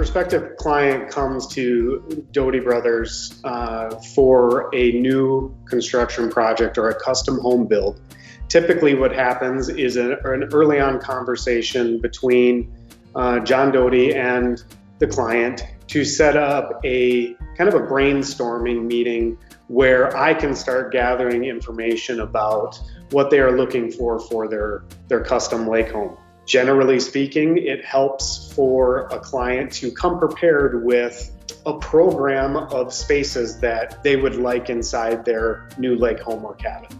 prospective client comes to Dotty Brothers for a new construction project or a custom home build, typically what happens is an early on conversation between John Dotty and the client to set up a kind of a brainstorming meeting where I can start gathering information about what they are looking for their custom lake home. Generally speaking, it helps for a client to come prepared with a program of spaces that they would like inside their new lake home or cabin.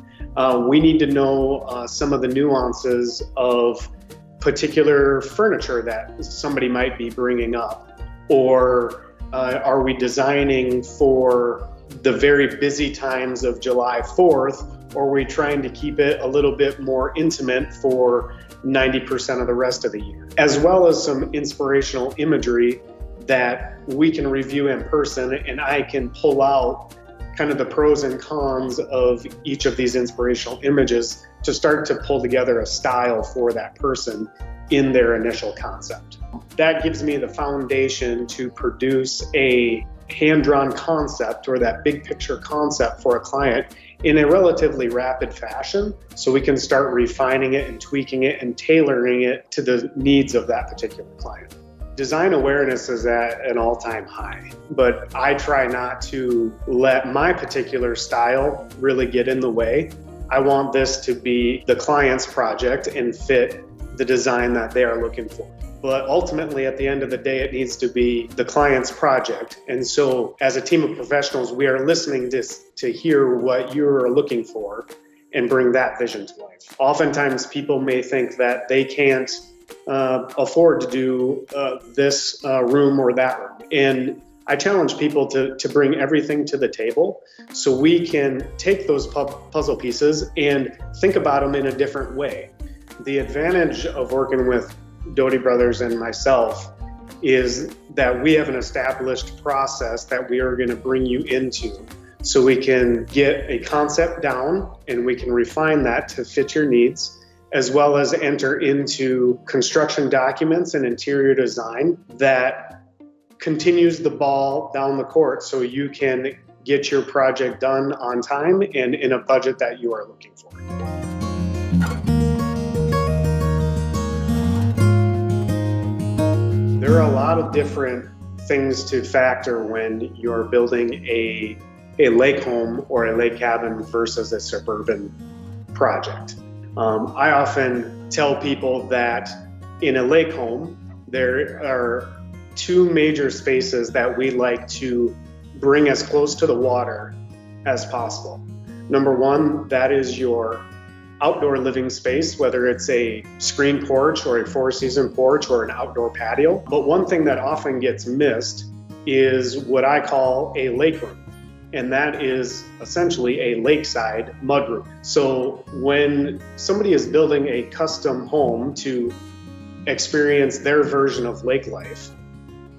We need to know some of the nuances of particular furniture that somebody might be bringing up, or are we designing for the very busy times of July 4th, or are we trying to keep it a little bit more intimate for 90% of the rest of the year, as well as some inspirational imagery that we can review in person, and I can pull out kind of the pros and cons of each of these inspirational images to start to pull together a style for that person in their initial concept. That gives me the foundation to produce a hand-drawn concept, or that big picture concept for a client, in a relatively rapid fashion, so we can start refining it and tweaking it and tailoring it to the needs of that particular client. Design awareness is at an all-time high, but I try not to let my particular style really get in the way. I want this to be the client's project and fit the design that they are looking for. But ultimately, at the end of the day, it needs to be the client's project. And so as a team of professionals, we are listening to hear what you're looking for and bring that vision to life. Oftentimes, people may think that they can't afford to do this room or that room. And I challenge people to bring everything to the table so we can take those puzzle pieces and think about them in a different way. The advantage of working with Dotty Brothers and myself is that we have an established process that we are going to bring you into, so we can get a concept down and we can refine that to fit your needs, as well as enter into construction documents and interior design that continues the ball down the court so you can get your project done on time and in a budget that you are looking for. There are a lot of different things to factor when you're building a lake home or a lake cabin versus a suburban project. I often tell people that in a lake home, there are two major spaces that we like to bring as close to the water as possible. Number one, that is your outdoor living space, whether it's a screen porch or a four-season porch or an outdoor patio. But one thing that often gets missed is what I call a lake room, and that is essentially a lakeside mudroom. So when somebody is building a custom home to experience their version of lake life,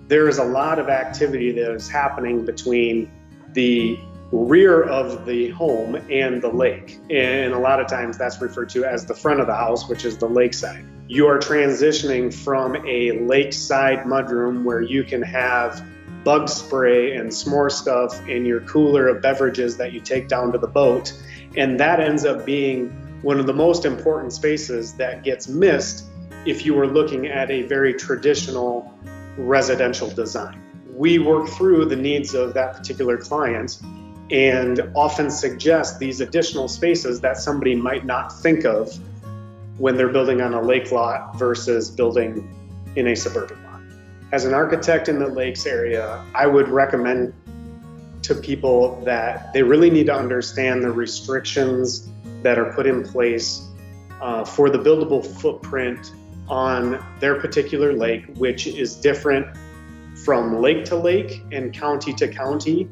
there is a lot of activity that is happening between the rear of the home and the lake. And a lot of times that's referred to as the front of the house, which is the lakeside. You are transitioning from a lakeside mudroom where you can have bug spray and s'more stuff in your cooler of beverages that you take down to the boat. And that ends up being one of the most important spaces that gets missed if you were looking at a very traditional residential design. We work through the needs of that particular client and often suggest these additional spaces that somebody might not think of when they're building on a lake lot versus building in a suburban lot. As an architect in the lakes area, I would recommend to people that they really need to understand the restrictions that are put in place for the buildable footprint on their particular lake, which is different from lake to lake and county to county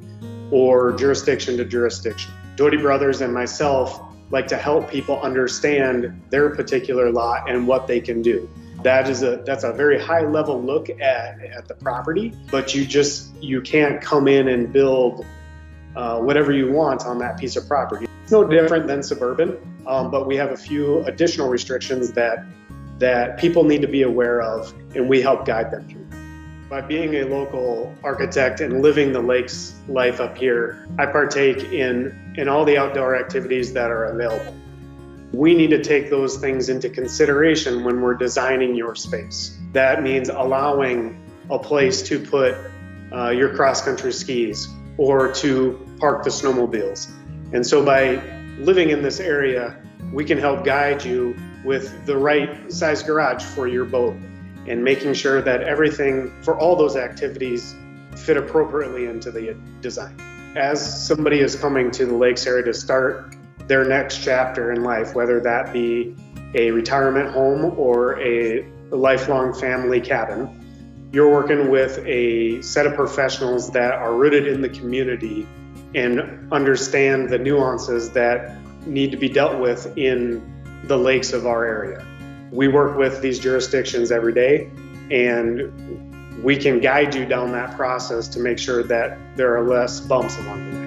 or jurisdiction to jurisdiction. Dotty Brothers and myself like to help people understand their particular lot and what they can do. That's a very high level look at the property, but you can't come in and build whatever you want on that piece of property. It's no different than suburban, but we have a few additional restrictions that people need to be aware of, and we help guide them through. By being a local architect and living the lakes life up here, I partake in all the outdoor activities that are available. We need to take those things into consideration when we're designing your space. That means allowing a place to put your cross-country skis or to park the snowmobiles. And so by living in this area, we can help guide you with the right size garage for your boat and making sure that everything for all those activities fit appropriately into the design. As somebody is coming to the lakes area to start their next chapter in life, whether that be a retirement home or a lifelong family cabin, you're working with a set of professionals that are rooted in the community and understand the nuances that need to be dealt with in the lakes of our area. We work with these jurisdictions every day, and we can guide you down that process to make sure that there are less bumps along the way.